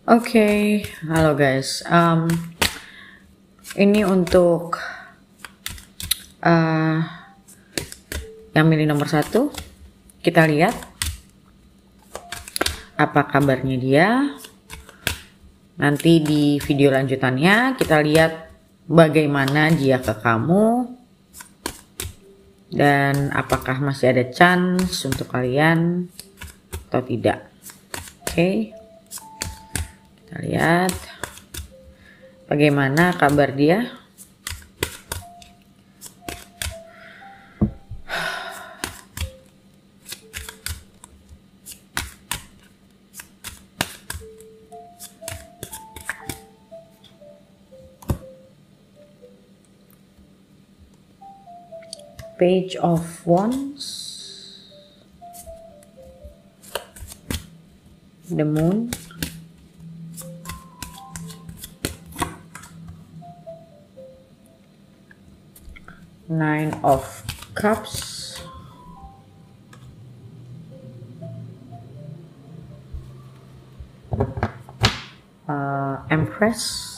Oke, halo guys. Ini untuk yang milih nomor 1. Kita lihat apa kabarnya dia. Nanti di video lanjutannya kita lihat bagaimana dia ke kamu dan apakah masih ada chance untuk kalian atau tidak. Oke. Kita lihat bagaimana kabar dia. Page of Wands, the Moon, Nine of Cups, Empress,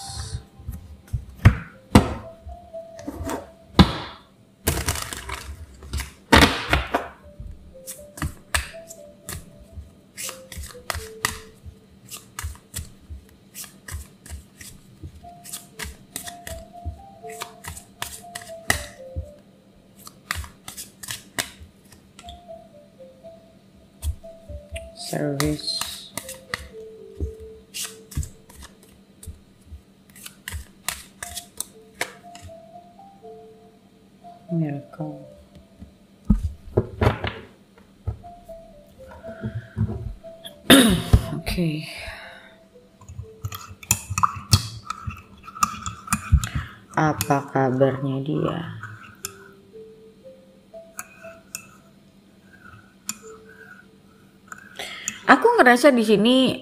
Service, Miracle. Oke. Apa kabarnya dia? Aku ngerasa di sini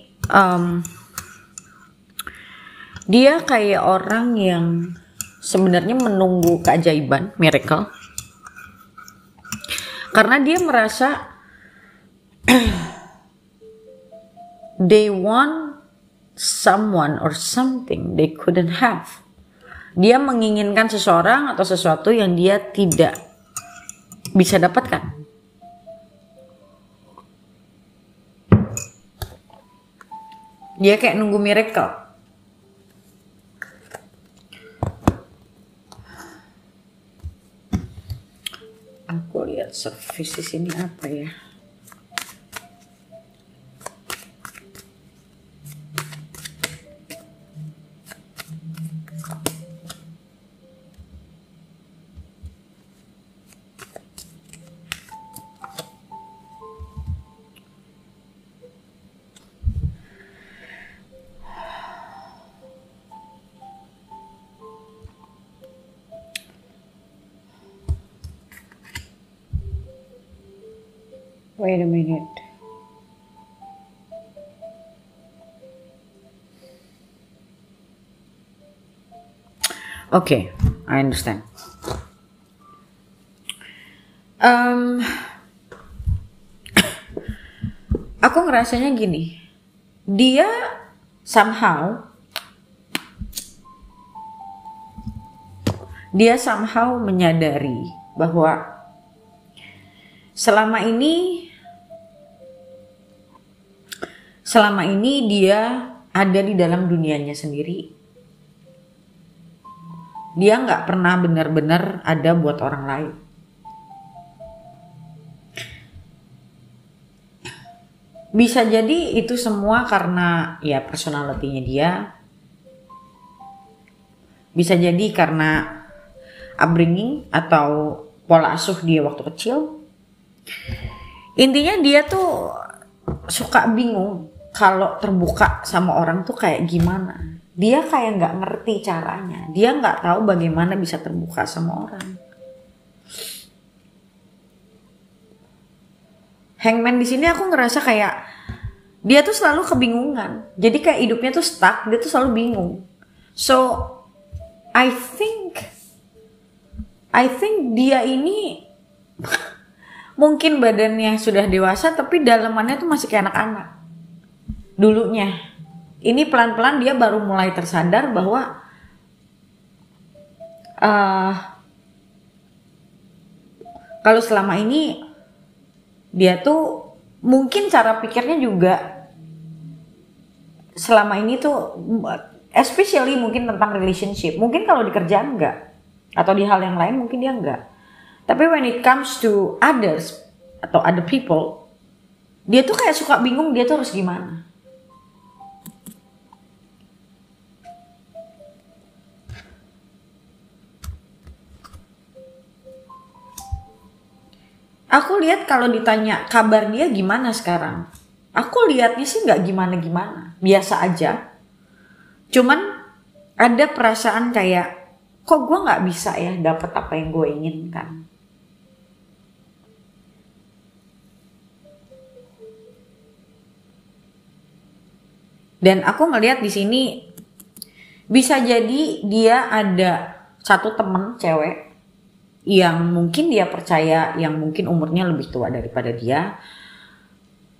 dia kayak orang yang sebenarnya menunggu keajaiban, miracle. Karena dia merasa they want someone or something they couldn't have. Dia menginginkan seseorang atau sesuatu yang dia tidak bisa dapatkan. Dia kayak nunggu miracle. Aku lihat service di sini apa ya? Wait a minute. Okay, I understand. Aku ngerasanya gini. Dia somehow menyadari bahwa selama ini dia ada di dalam dunianya sendiri. Dia nggak pernah benar-benar ada buat orang lain. Bisa jadi itu semua karena ya personality-nya dia. Bisa jadi karena upbringing atau pola asuh dia waktu kecil. Intinya dia tuh suka bingung kalau terbuka sama orang tuh kayak gimana. Dia kayak nggak ngerti caranya. Dia nggak tahu bagaimana bisa terbuka sama orang. Hangman di sini aku ngerasa kayak dia tuh selalu kebingungan. Jadi kayak hidupnya tuh stuck. Dia tuh selalu bingung. So I think dia ini mungkin badannya sudah dewasa tapi dalamannya tuh masih kayak anak-anak. Dulunya ini pelan-pelan dia baru mulai tersadar bahwa kalau selama ini dia tuh mungkin cara pikirnya juga selama ini tuh, especially mungkin tentang relationship, mungkin kalau di kerjaan enggak, atau di hal yang lain mungkin dia enggak. Tapi when it comes to others atau other people, dia tuh kayak suka bingung dia tuh harus gimana. Aku lihat kalau ditanya kabar dia gimana sekarang, aku lihatnya sih nggak gimana-gimana, biasa aja. Cuman ada perasaan kayak, kok gue nggak bisa ya dapet apa yang gue inginkan. Dan aku ngelihat di sini bisa jadi dia ada satu temen cewek yang mungkin dia percaya, yang mungkin umurnya lebih tua daripada dia.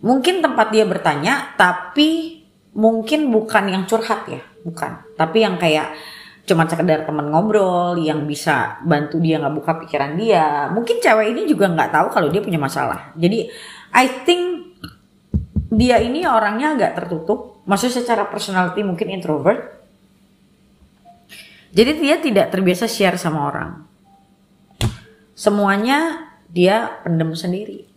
Mungkin tempat dia bertanya, tapi mungkin bukan yang curhat ya, bukan. Tapi yang kayak cuma sekedar teman ngobrol yang bisa bantu dia ngebuka pikiran dia. Mungkin cewek ini juga nggak tahu kalau dia punya masalah. Jadi I think dia ini orangnya agak tertutup. Maksudnya secara personality mungkin introvert. Jadi dia tidak terbiasa share sama orang. Semuanya dia pendem sendiri.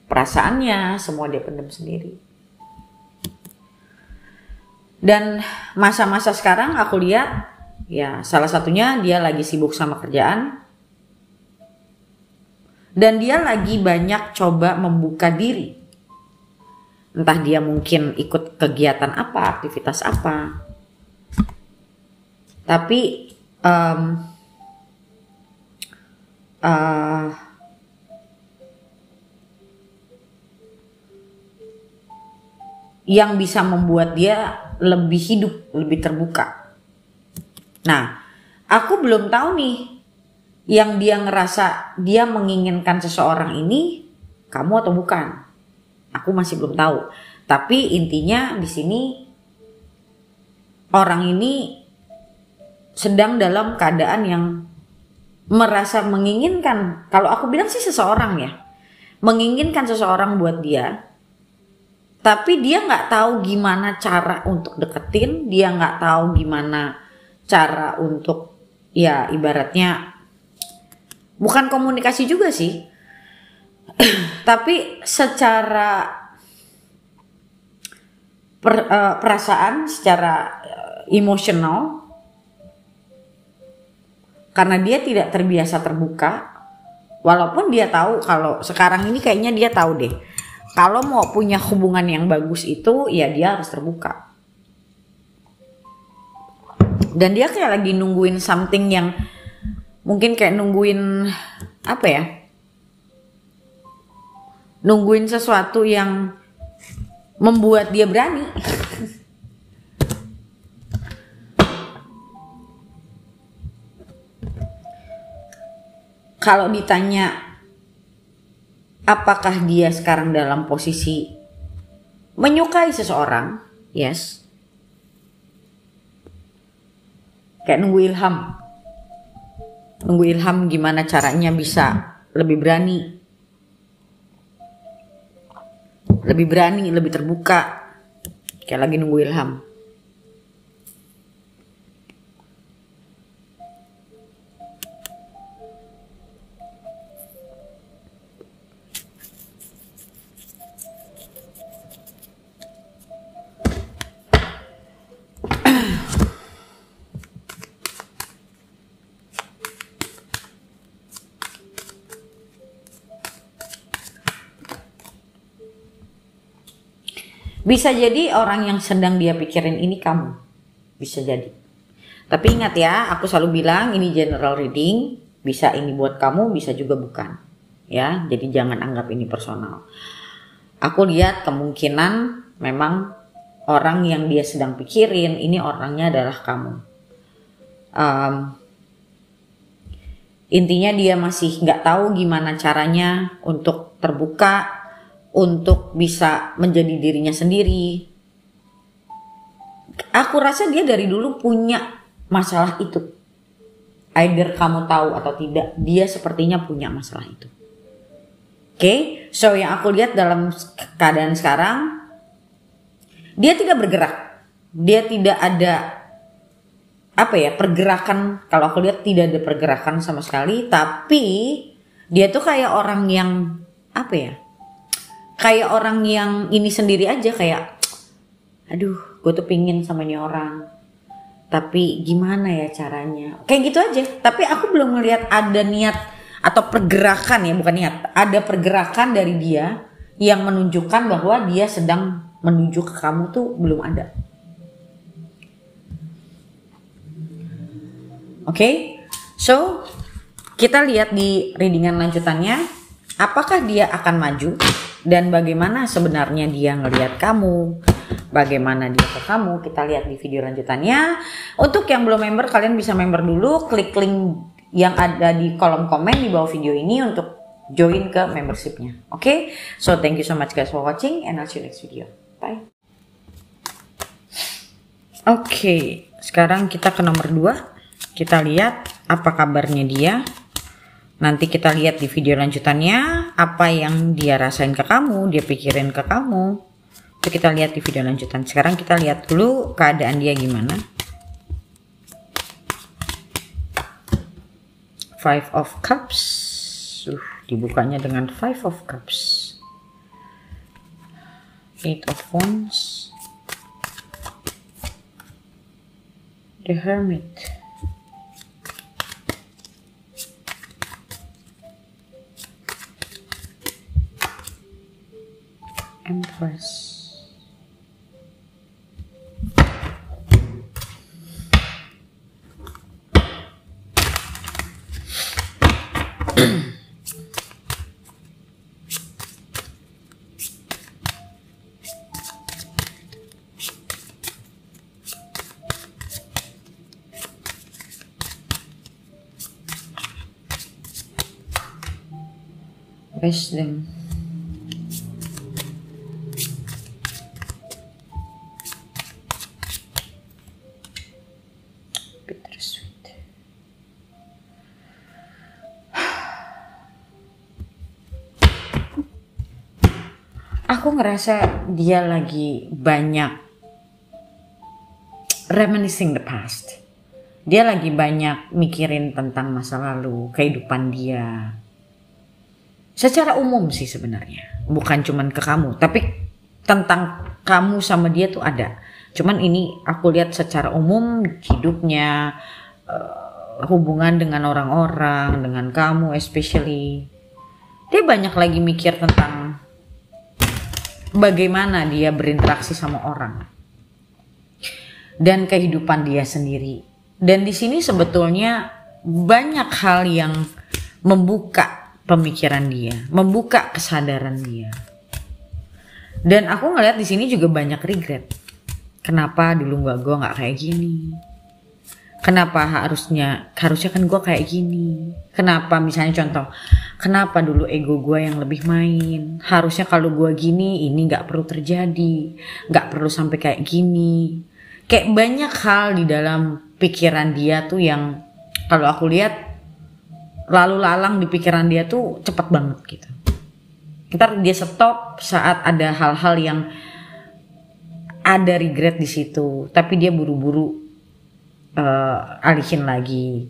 Perasaannya semua dia pendem sendiri. Dan masa-masa sekarang aku lihat ya salah satunya dia lagi sibuk sama kerjaan. Dan dia lagi banyak coba membuka diri. Entah dia mungkin ikut kegiatan apa, aktivitas apa. Tapi yang bisa membuat dia lebih hidup, lebih terbuka. Nah, aku belum tahu nih yang dia ngerasa dia menginginkan seseorang ini kamu atau bukan. Aku masih belum tahu. Tapi intinya di sini orang ini sedang dalam keadaan yang merasa menginginkan, kalau aku bilang sih seseorang ya, menginginkan seseorang buat dia, tapi dia nggak tahu gimana cara untuk deketin, dia nggak tahu gimana cara untuk ya ibaratnya bukan komunikasi juga sih, tapi secara perasaan, secara emosional. Karena dia tidak terbiasa terbuka, walaupun dia tahu kalau sekarang ini kayaknya dia tahu deh, kalau mau punya hubungan yang bagus itu ya dia harus terbuka. Dan dia kayak lagi nungguin something yang mungkin kayak nungguin apa ya? Nungguin sesuatu yang membuat dia berani. Kalau ditanya apakah dia sekarang dalam posisi menyukai seseorang, yes. Kayak nunggu ilham. Nunggu ilham gimana caranya bisa lebih berani. Lebih berani, lebih terbuka. Kayak lagi nunggu ilham. Bisa jadi orang yang sedang dia pikirin ini kamu. Bisa jadi. Tapi ingat ya, aku selalu bilang ini general reading. Bisa ini buat kamu, bisa juga bukan. Ya, jadi jangan anggap ini personal. Aku lihat kemungkinan memang orang yang dia sedang pikirin, ini orangnya adalah kamu. Intinya dia masih nggak tahu gimana caranya untuk terbuka, untuk bisa menjadi dirinya sendiri. aku rasa dia dari dulu punya masalah itu. Either kamu tahu atau tidak, dia sepertinya punya masalah itu. Oke, so yang aku lihat dalam keadaan sekarang, dia tidak bergerak. Dia tidak ada pergerakan. Kalau aku lihat tidak ada pergerakan sama sekali. Tapi dia tuh kayak orang yang kayak orang yang ini sendiri aja, kayak aduh gue tuh pingin sama ini orang, tapi gimana ya caranya, kayak gitu aja. Tapi aku belum melihat ada niat atau pergerakan, ya bukan niat, ada pergerakan dari dia yang menunjukkan bahwa dia sedang menuju ke kamu, tuh belum ada. Oke, so kita lihat di readingan lanjutannya, apakah dia akan maju dan bagaimana sebenarnya dia ngelihat kamu, bagaimana dia ke kamu. Kita lihat di video lanjutannya. Untuk yang belum member, kalian bisa member dulu, klik link yang ada di kolom komen di bawah video ini untuk join ke membershipnya. Oke, so thank you so much guys for watching and I'll see you next video. Bye. Oke, sekarang kita ke nomor 2. Kita lihat apa kabarnya dia. Nanti kita lihat di video lanjutannya apa yang dia rasain ke kamu, dia pikirin ke kamu. Itu kita lihat di video lanjutan. Sekarang kita lihat dulu keadaan dia gimana. 5 of Cups. Dibukanya dengan 5 of Cups. 8 of Wands. The Hermit. Empress. Wisdom. Aku ngerasa dia lagi banyak reminiscing the past. Dia lagi banyak mikirin tentang masa lalu, kehidupan dia. Secara umum sih sebenarnya, bukan cuman ke kamu, tapi tentang kamu sama dia tuh ada. Cuman ini aku lihat secara umum hidupnya, hubungan dengan orang-orang, dengan kamu especially. Dia banyak lagi mikir tentang bagaimana dia berinteraksi sama orang dan kehidupan dia sendiri. Dan di sini sebetulnya banyak hal yang membuka pemikiran dia, membuka kesadaran dia. Dan aku ngeliat di sini juga banyak regret. Kenapa dulu gue nggak kayak gini? Kenapa harusnya kan gue kayak gini? Kenapa misalnya contoh, kenapa dulu ego gue yang lebih main? Harusnya kalau gue gini, ini nggak perlu terjadi, nggak perlu sampai kayak gini. Kayak banyak hal di dalam pikiran dia tuh yang kalau aku lihat lalu lalang di pikiran dia tuh cepet banget gitu. Ntar dia stop saat ada hal-hal yang ada regret di situ, tapi dia buru-buru alihin lagi.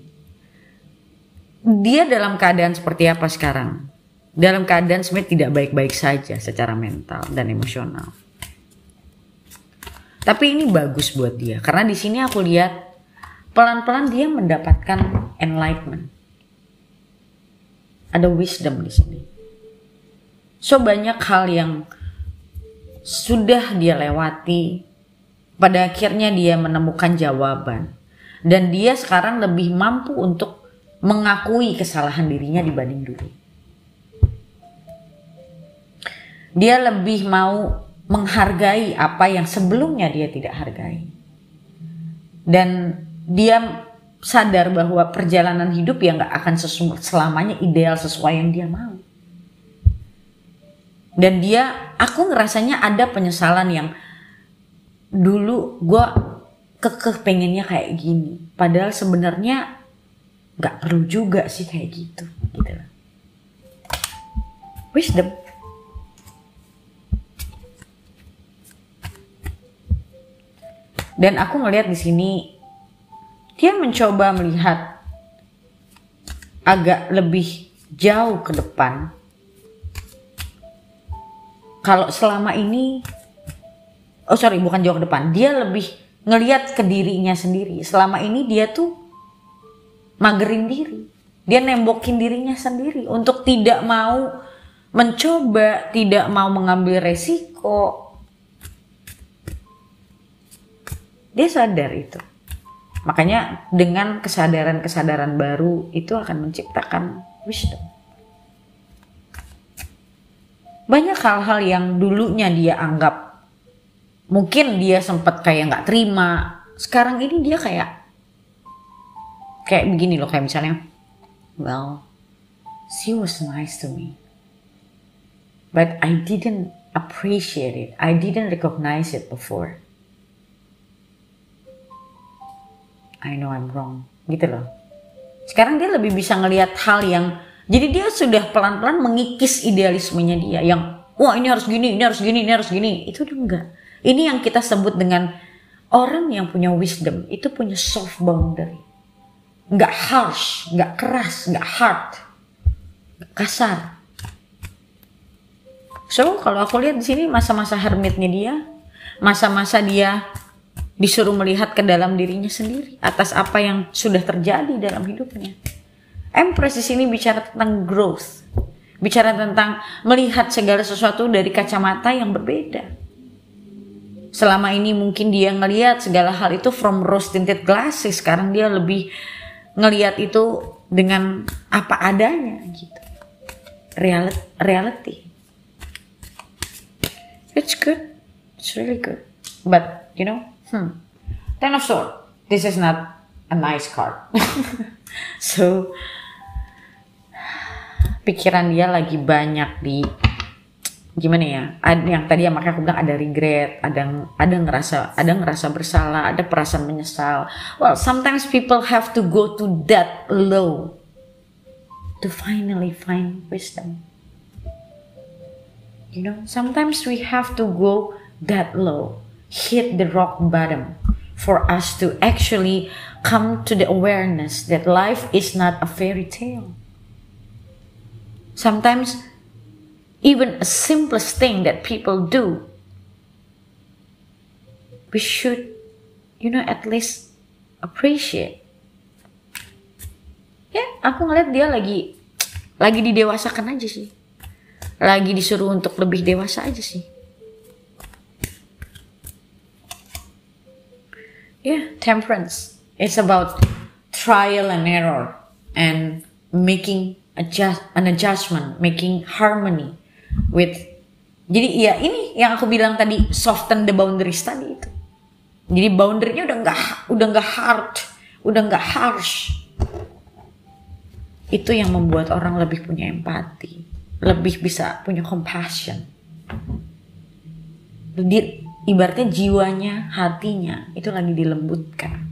Dia dalam keadaan seperti apa sekarang? Dalam keadaan sebenarnya tidak baik-baik saja secara mental dan emosional. Tapi ini bagus buat dia karena di sini aku lihat pelan-pelan dia mendapatkan enlightenment. Ada wisdom di sini. So banyak hal yang sudah dia lewati, pada akhirnya dia menemukan jawaban. Dan dia sekarang lebih mampu untuk mengakui kesalahan dirinya dibanding dulu. Dia lebih mau menghargai apa yang sebelumnya dia tidak hargai. Dan dia sadar bahwa perjalanan hidup ya gak akan selamanya ideal sesuai yang dia mau. Dan aku ngerasanya ada penyesalan yang dulu gue kekeh pengennya kayak gini. Padahal sebenarnya nggak perlu juga sih kayak gitu lah. Wisdom. Dan aku ngelihat di sini dia mencoba melihat agak lebih jauh ke depan. Kalau selama ini, bukan jauh ke depan, dia lebih ngelihat ke dirinya sendiri. Selama ini dia tuh magerin diri, dia nembokin dirinya sendiri untuk tidak mau mencoba, tidak mau mengambil resiko. Dia sadar itu. Makanya dengan kesadaran-kesadaran baru itu akan menciptakan wisdom. Banyak hal-hal yang dulunya dia anggap mungkin dia sempat kayak nggak terima. Sekarang ini dia kayak begini loh, kayak misalnya, well, she was nice to me, but I didn't appreciate it. I didn't recognize it before. I know I'm wrong, gitu loh. Sekarang dia lebih bisa ngelihat hal yang, jadi dia sudah pelan-pelan mengikis idealismenya dia yang, wah ini harus gini, ini harus gini, ini harus gini. Itu udah enggak. Ini yang kita sebut dengan orang yang punya wisdom, itu punya soft boundary. Enggak harsh, enggak keras, enggak hard, enggak kasar. So kalau aku lihat di sini masa-masa hermitnya dia, masa-masa dia disuruh melihat ke dalam dirinya sendiri atas apa yang sudah terjadi dalam hidupnya. Empress di sini bicara tentang growth, bicara tentang melihat segala sesuatu dari kacamata yang berbeda. Selama ini mungkin dia ngelihat segala hal itu from rose tinted glasses, sekarang dia lebih ngelihat itu dengan apa adanya gitu. Reality. It's good, it's really good, but you know. Ten of Swords. This is not a nice card. So, pikiran dia lagi banyak di gimana ya? Yang tadi yang makanya aku bilang ada regret, ada ngerasa bersalah, ada perasaan menyesal. Well, sometimes people have to go to that low to finally find wisdom. You know, sometimes we have to go that low. Hit the rock bottom for us to actually come to the awareness that life is not a fairy tale. Sometimes even a simplest thing that people do, we should, you know, at least appreciate. Ya, aku ngeliat dia lagi didewasakan aja sih. Lagi disuruh untuk lebih dewasa aja sih. Yeah, temperance. It's about trial and error and making an adjustment, making harmony with. Jadi ya ini yang aku bilang tadi, soften the boundaries tadi itu. Jadi boundary-nya udah nggak hard, udah nggak harsh. Itu yang membuat orang lebih punya empati, lebih bisa punya compassion. Ibaratnya jiwanya, hatinya itu lagi dilembutkan.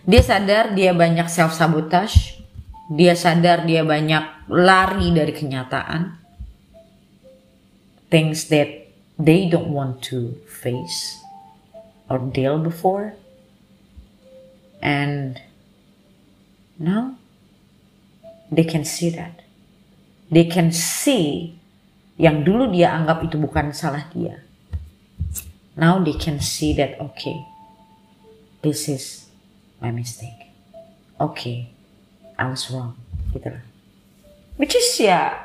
Dia sadar dia banyak self-sabotage. Dia sadar dia banyak lari dari kenyataan. Things that they don't want to face or deal before, and now they can see that. They can see yang dulu dia anggap itu bukan salah dia. Now they can see that, okay, this is my mistake. Okay, I was wrong. Gitu lah. Which is ya,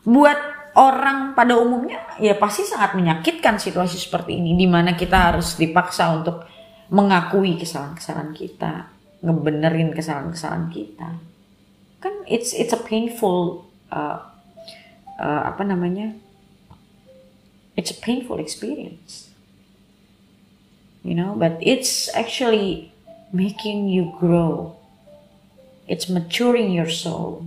buat orang pada umumnya ya pasti sangat menyakitkan situasi seperti ini, di mana kita harus dipaksa untuk mengakui kesalahan-kesalahan kita, ngebenerin kesalahan-kesalahan kita. Kan it's a painful it's a painful experience, you know, but it's actually making you grow. It's maturing your soul.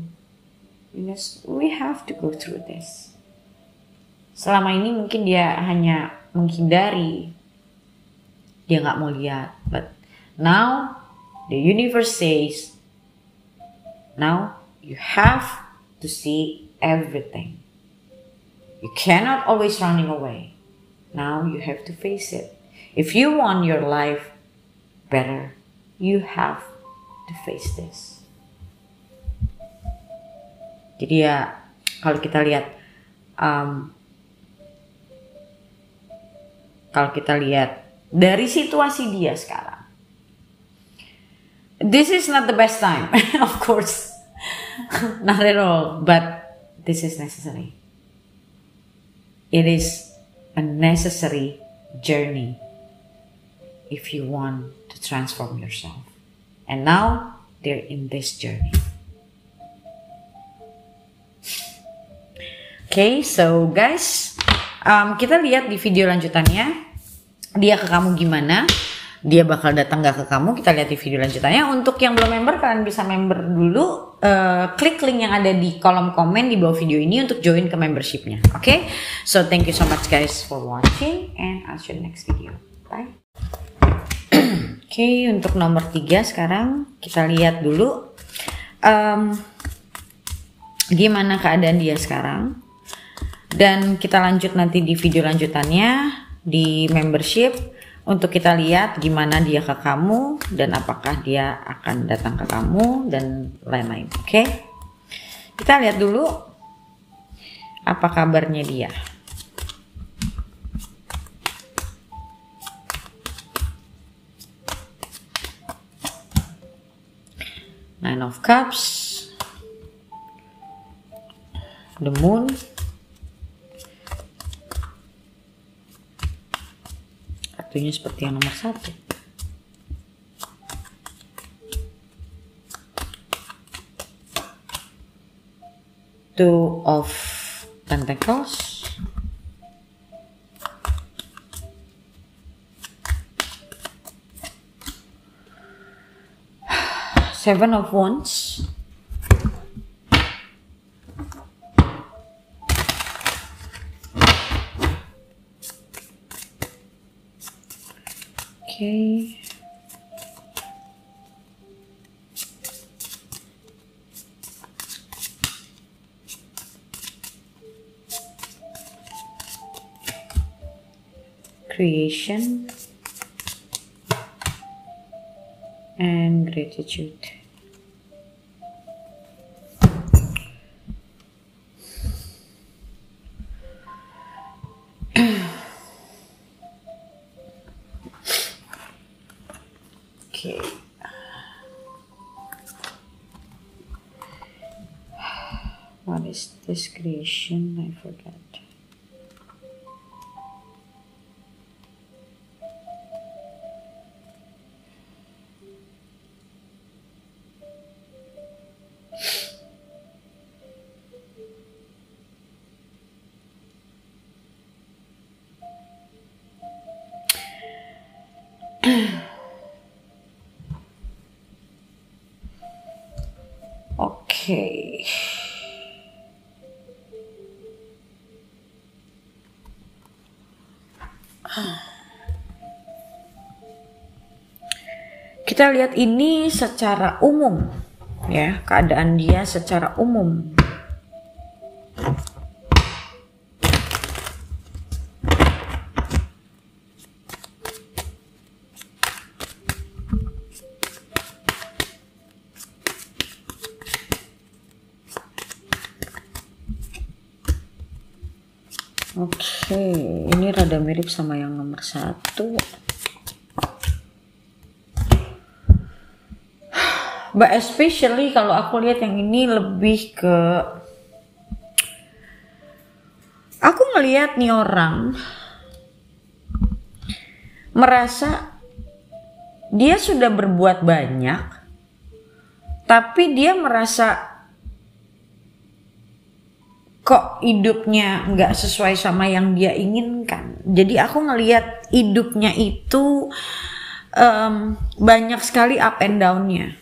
Because we have to go through this. Selama ini mungkin dia hanya menghindari, dia nggak mau lihat. But now the universe says, now you have to see everything. You cannot always running away. Now you have to face it. If you want your life better, you have to face this. Jadi ya, kalau kita lihat, dari situasi dia sekarang, this is not the best time, of course, not at all, but this is necessary. It is a necessary journey if you want to transform yourself. And now they're in this journey. Okay, so guys, kita lihat di video lanjutannya dia ke kamu gimana. Dia bakal datang gak ke kamu, kita lihat di video lanjutannya. Untuk yang belum member, kalian bisa member dulu. Klik link yang ada di kolom komen di bawah video ini untuk join ke membershipnya. Okay, so thank you so much guys for watching, and I'll see you next video. Bye. Okay, untuk nomor 3 sekarang kita lihat dulu gimana keadaan dia sekarang. Dan kita lanjut nanti di video lanjutannya di membership untuk kita lihat gimana dia ke kamu dan apakah dia akan datang ke kamu dan lain-lain. Oke? Kita lihat dulu apa kabarnya dia. Nine of Cups, the Moon, kartunya seperti yang nomor 1. Two of Pentacles, Seven of Wands, okay, Creation and Gratitude. Okay. What is this creation? I forgot. Okay. Kita lihat ini secara umum, ya, keadaan dia secara umum. Oke, ini rada mirip sama yang nomor 1. But especially kalau aku lihat yang ini lebih ke, aku ngelihat nih orang merasa dia sudah berbuat banyak, tapi dia merasa kok hidupnya nggak sesuai sama yang dia inginkan. Jadi aku ngelihat hidupnya itu banyak sekali up and down-nya.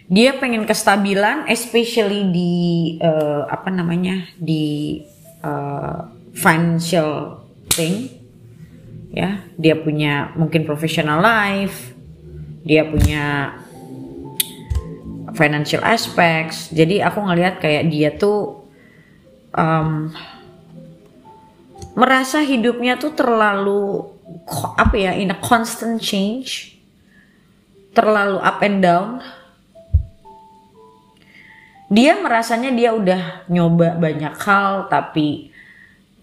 Dia pengen kestabilan, especially di di financial thing. Ya, dia punya mungkin professional life, dia punya financial aspects. Jadi aku ngelihat kayak dia tuh merasa hidupnya tuh terlalu in a constant change, terlalu up and down. Dia merasanya dia udah nyoba banyak hal, tapi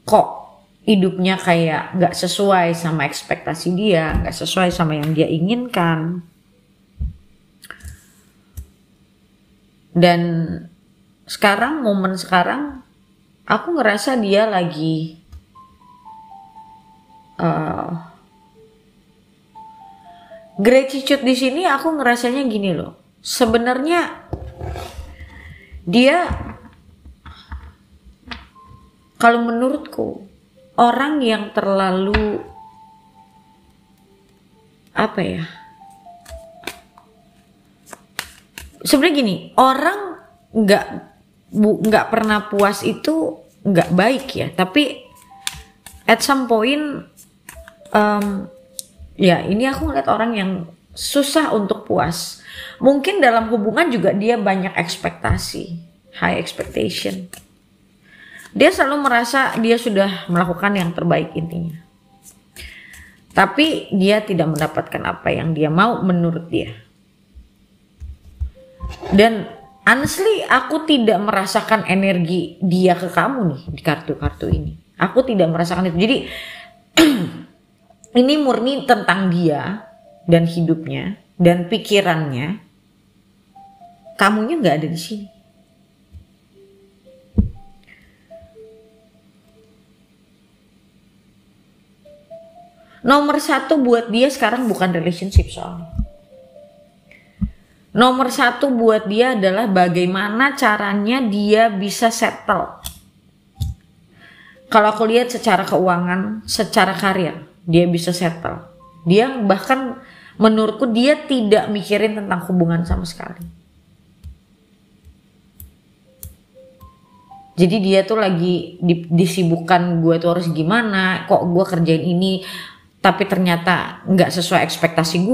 kok hidupnya kayak gak sesuai sama ekspektasi dia, gak sesuai sama yang dia inginkan. Dan momen sekarang, aku ngerasa dia lagi gratitude di sini. Aku ngerasanya gini loh, sebenarnya dia, kalau menurutku, orang yang terlalu sebenarnya gini, orang nggak pernah puas itu nggak baik ya, tapi at some point ini aku ngeliat orang yang susah untuk puas. Mungkin dalam hubungan juga dia banyak ekspektasi, high expectation. Dia selalu merasa dia sudah melakukan yang terbaik intinya. Tapi dia tidak mendapatkan apa yang dia mau menurut dia. Dan honestly, aku tidak merasakan energi dia ke kamu nih di kartu-kartu ini. Aku tidak merasakan itu. Jadi ini murni tentang dia dan hidupnya dan pikirannya. Kamunya nggak ada di sini. Nomor satu buat dia sekarang bukan relationship soalnya. Nomor satu buat dia adalah bagaimana caranya dia bisa settle. Kalau aku lihat secara keuangan, secara karir, dia bisa settle. Dia bahkan menurutku dia tidak mikirin tentang hubungan sama sekali. Jadi dia tuh lagi disibukkan, gue tuh harus gimana, kok gue kerjain ini tapi ternyata nggak sesuai ekspektasi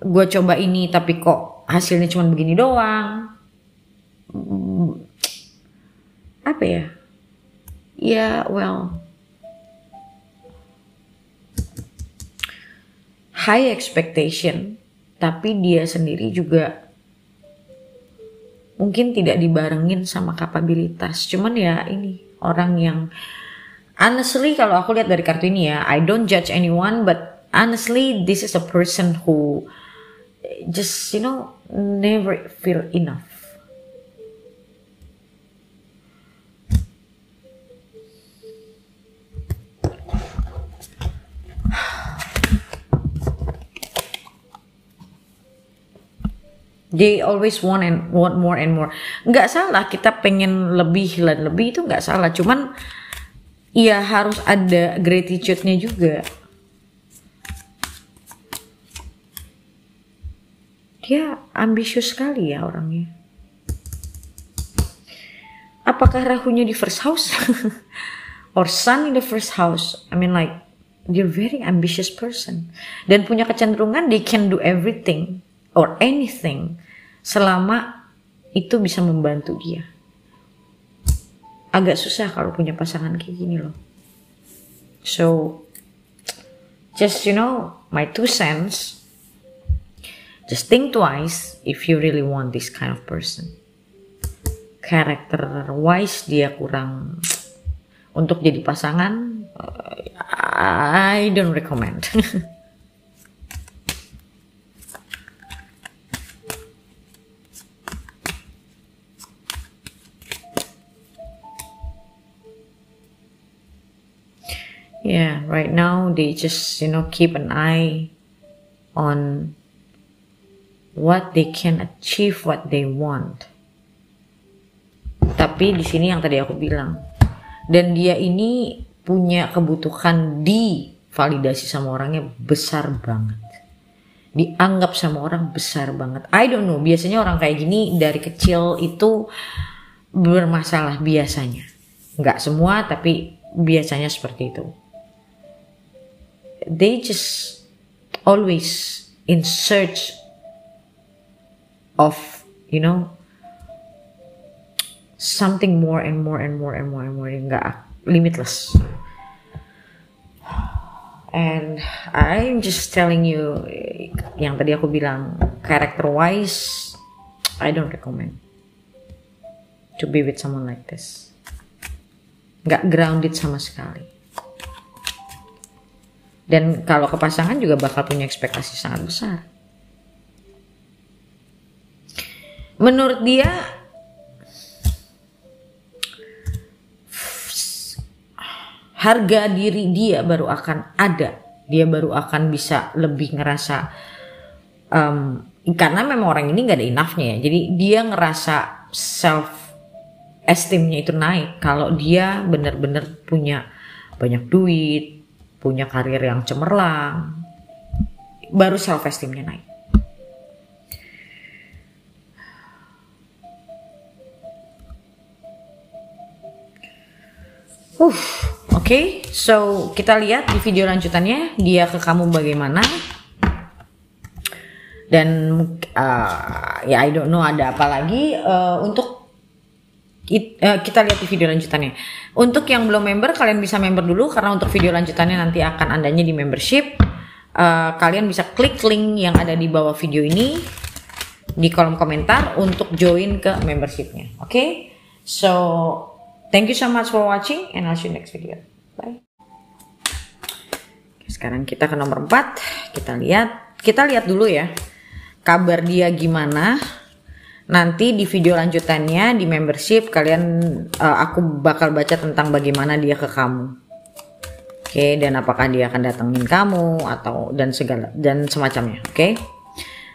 gue coba ini tapi kok hasilnya cuma begini doang. Apa ya? Ya, well, high expectation, tapi dia sendiri juga mungkin tidak dibarengin sama kapabilitas. Cuman ya ini orang yang honestly, kalau aku lihat dari kartu ini ya, I don't judge anyone, but honestly this is a person who just never feel enough. They always want more and more. Nggak salah kita pengen lebih dan lebih, itu nggak salah. Cuman ya harus ada gratitude-nya juga. Dia ambisius sekali ya orangnya. Apakah rahunya di first house? Or sun in the first house? I mean like, they're very ambitious person. Dan punya kecenderungan they can do everything or anything selama itu bisa membantu dia. Agak susah kalau punya pasangan kayak gini loh. So just my 2 cents, just think twice if you really want this kind of person. Character wise dia kurang untuk jadi pasangan. I don't recommend. Yeah, right now they just keep an eye on what they can achieve, what they want. Tapi di sini yang tadi aku bilang, dan dia ini punya kebutuhan di validasi sama orangnya besar banget. Dianggap sama orang besar banget. I don't know, biasanya orang kayak gini dari kecil itu bermasalah biasanya. Nggak semua, tapi biasanya seperti itu. They just always in search of, you know, something more and more and more and more and more, nggak limitless. And I'm just telling you, yang tadi aku bilang, character wise, I don't recommend to be with someone like this. Nggak grounded sama sekali. Dan kalau ke pasangan juga bakal punya ekspektasi sangat besar. Menurut dia, harga diri dia baru akan ada. Dia baru akan bisa lebih ngerasa, karena memang orang ini gak ada enough-nya ya. Jadi dia ngerasa self esteemnya itu naik kalau dia benar-benar punya banyak duit, punya karir yang cemerlang, baru self esteemnya naik. Oke, so kita lihat di video lanjutannya dia ke kamu bagaimana. Dan ya I don't know ada apa lagi. Untuk kita lihat di video lanjutannya. Untuk yang belum member, kalian bisa member dulu, karena untuk video lanjutannya nanti akan adanya di membership. Kalian bisa klik link yang ada di bawah video ini di kolom komentar untuk join ke membershipnya. Oke, so thank you so much for watching and I'll see you next video. Bye. Sekarang kita ke nomor 4. Kita lihat dulu ya kabar dia gimana. Nanti di video lanjutannya di membership aku bakal baca tentang bagaimana dia ke kamu. Oke, dan apakah dia akan datengin kamu atau dan semacamnya. Oke.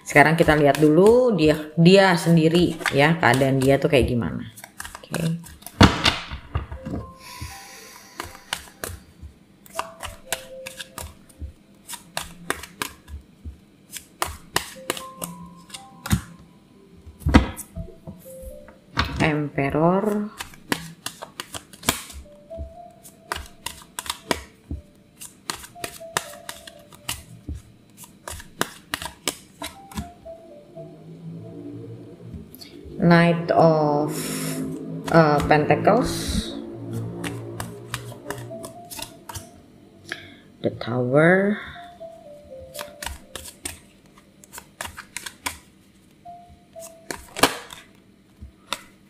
Sekarang kita lihat dulu dia sendiri ya, keadaan dia tuh kayak gimana. Oke. Emperor, Knight of Pentacles, the Tower,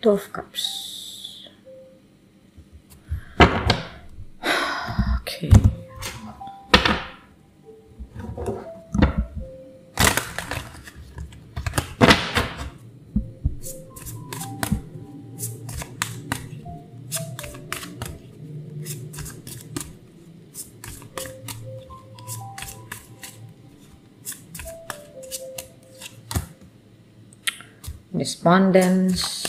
Two of Cups. Okay. Despondence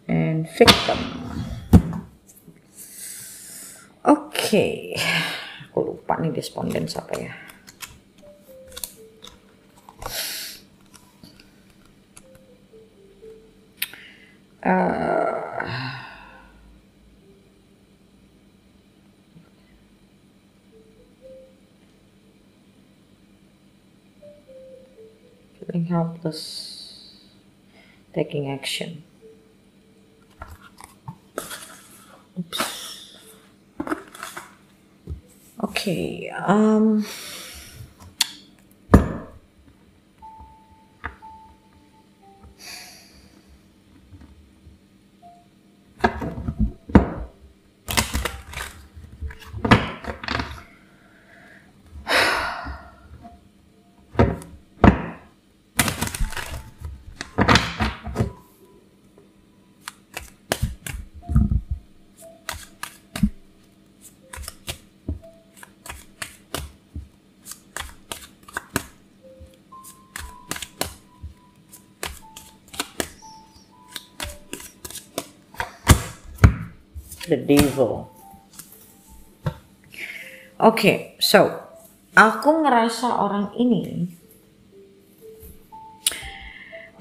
and victim. Oke, aku lupa nih despondence apa ya. Feeling helpless, taking action. Oops. Okay, the Devil. Oke, so aku ngerasa orang ini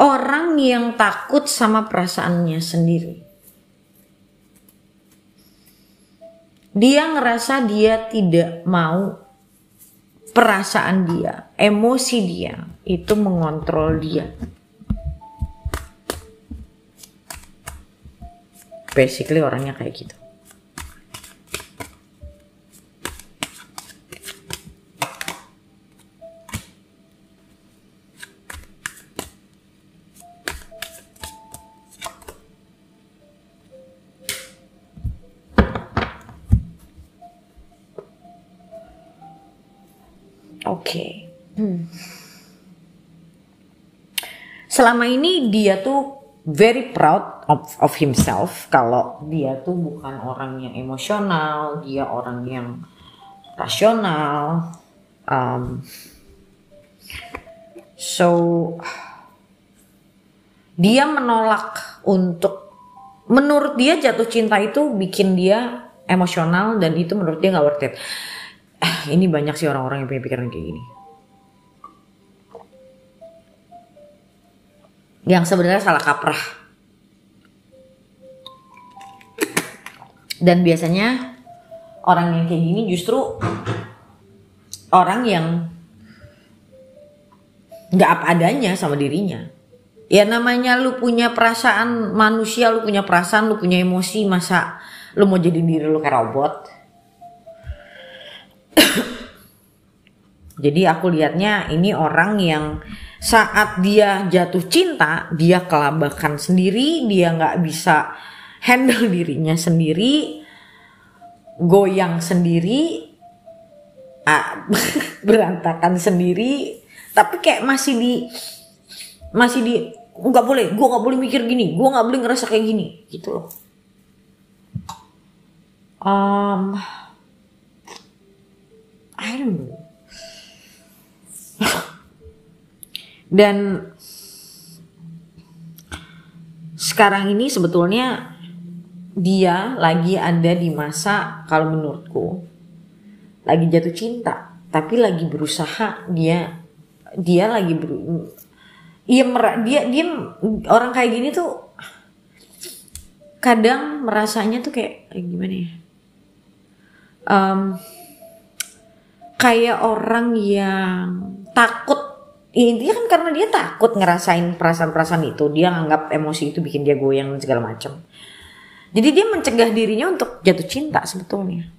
orang yang takut sama perasaannya sendiri. Dia ngerasa dia tidak mau perasaan dia, emosi dia itu mengontrol dia. Basically orangnya kayak gitu. Oke. Selama ini dia tuh very proud of himself kalau dia tuh bukan orang yang emosional, dia orang yang rasional. So dia menolak untuk, menurut dia jatuh cinta itu bikin dia emosional dan itu menurut dia nggak worth it. Ini banyak sih orang-orang yang punya pikiran kayak gini. Yang sebenarnya salah kaprah. Dan biasanya orang yang kayak gini justru orang yang nggak apa adanya sama dirinya. Ya namanya lu punya perasaan manusia, lu punya perasaan, lu punya emosi, masa lu mau jadi diri lu kayak robot? Jadi aku lihatnya ini orang yang saat dia jatuh cinta, dia kelabakan sendiri, dia nggak bisa handle dirinya sendiri, goyang sendiri, berantakan sendiri, tapi kayak masih di nggak boleh, gue nggak boleh mikir gini, gue nggak boleh ngerasa kayak gini, gitu loh. I don't know. Dan sekarang ini sebetulnya dia lagi ada di masa, kalau menurutku lagi jatuh cinta, tapi lagi berusaha dia lagi dia orang kayak gini tuh kadang merasanya tuh kayak gimana ya, kayak orang yang takut. Intinya kan karena dia takut ngerasain perasaan-perasaan itu, dia nganggap emosi itu bikin dia goyang dan segala macam. Jadi dia mencegah dirinya untuk jatuh cinta sebetulnya.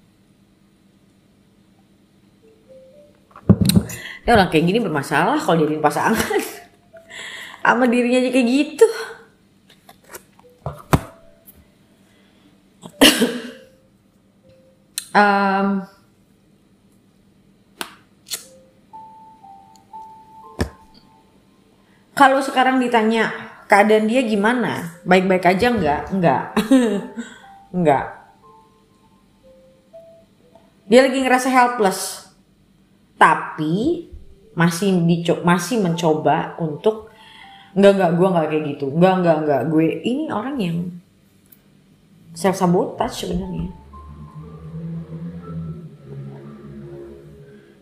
Ya orang kayak gini bermasalah kalau jadiin pasangan. Sama dirinya aja kayak gitu. Kalau sekarang ditanya keadaan dia gimana, baik-baik aja enggak. Enggak. Dia lagi ngerasa helpless, tapi masih mencoba untuk enggak, gue nggak kayak gitu, enggak, gue ini orang yang self sabotage sebenarnya.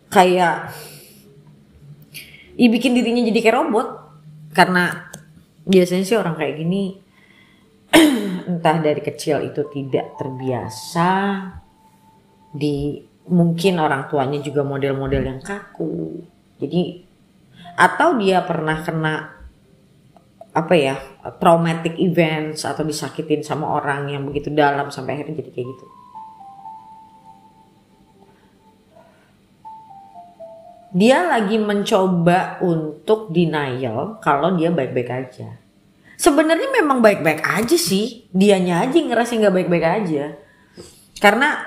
Kayak bikin dirinya jadi kayak robot. Karena biasanya sih orang kayak gini entah dari kecil itu tidak terbiasa, mungkin orang tuanya juga model-model yang kaku. Jadi atau dia pernah kena traumatic events atau disakitin sama orang yang begitu dalam sampai akhirnya jadi kayak gitu. Dia lagi mencoba untuk denial kalau dia baik-baik aja. Sebenarnya memang baik-baik aja sih, dianya aja ngerasa nggak baik-baik aja. Karena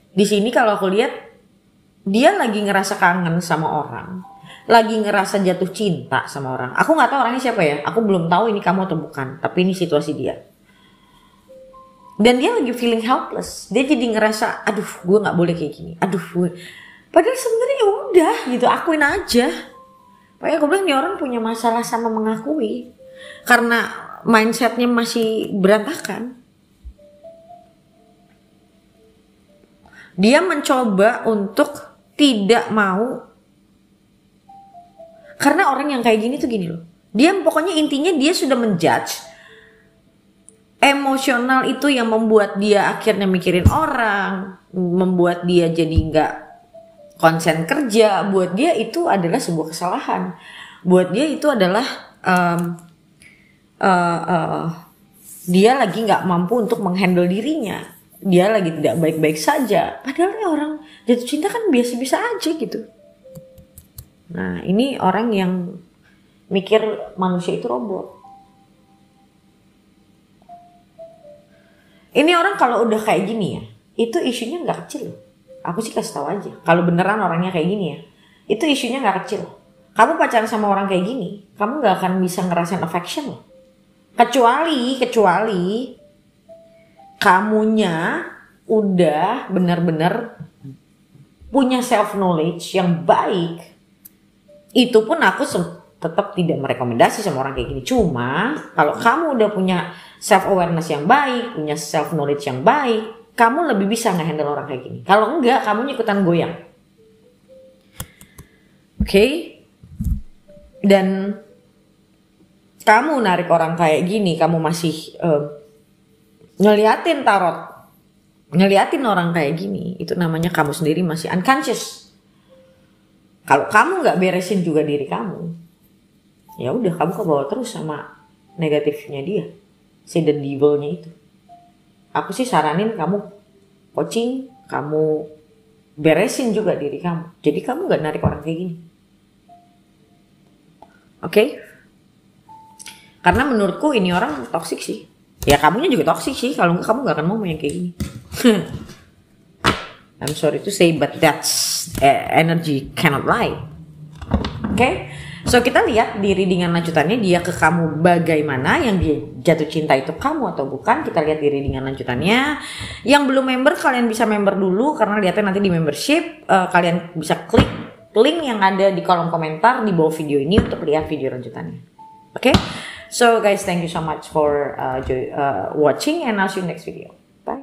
di sini kalau aku lihat dia lagi ngerasa kangen sama orang, lagi ngerasa jatuh cinta sama orang. Aku nggak tahu orangnya siapa ya, aku belum tahu ini kamu atau bukan, tapi ini situasi dia. Dan dia lagi feeling helpless, dia jadi ngerasa, aduh gue nggak boleh kayak gini, aduh gue. Padahal sebenarnya ya udah gitu, akuin aja. Pokoknya gue bilang nih orang punya masalah sama mengakui karena mindsetnya masih berantakan. Dia mencoba untuk tidak mau, karena orang yang kayak gini tuh gini loh. Dia pokoknya intinya dia sudah menjudge. Emosional itu yang membuat dia akhirnya mikirin orang, membuat dia jadi nggak konsen kerja. Buat dia itu adalah sebuah kesalahan. Buat dia itu adalah dia lagi nggak mampu untuk menghandle dirinya. Dia lagi tidak baik-baik saja. Padahal ya orang jatuh cinta kan biasa-biasa aja gitu. Nah, ini orang yang mikir manusia itu robot. Ini orang kalau udah kayak gini ya, itu isunya nggak kecil. Aku sih kasih tahu aja. Kalau beneran orangnya kayak gini ya, itu isunya nggak kecil. Kamu pacaran sama orang kayak gini, kamu nggak akan bisa ngerasain affection loh. Kecuali kamunya udah benar-benar punya self knowledge yang baik. Itu pun aku tetap tidak merekomendasi sama orang kayak gini. Cuma kalau kamu udah punya self awareness yang baik, punya self knowledge yang baik, kamu lebih bisa ngehandle orang kayak gini. Kalau enggak, kamu ikutan goyang. Oke? Dan kamu narik orang kayak gini, kamu masih ngeliatin tarot, ngeliatin orang kayak gini, itu namanya kamu sendiri masih unconscious. Kalau kamu nggak beresin juga diri kamu, ya udah kamu kebawa terus sama negatifnya dia, si the devil-nya itu. Aku sih saranin kamu coaching, kamu beresin juga diri kamu. Jadi kamu nggak narik orang kayak gini. Oke? Karena menurutku ini orang toksik sih. Ya kamunya juga toksik sih. Kalau enggak kamu nggak akan mau yang kayak gini. I'm sorry to say, but that's energy cannot lie. Oke? So kita lihat di readingan lanjutannya dia ke kamu bagaimana. Yang dia jatuh cinta itu kamu atau bukan. Kita lihat di readingan lanjutannya. Yang belum member kalian bisa member dulu. Karena lihatnya nanti di membership. Kalian bisa klik link yang ada di kolom komentar di bawah video ini untuk lihat video lanjutannya. Oke? So guys, thank you so much for watching and I'll see you next video.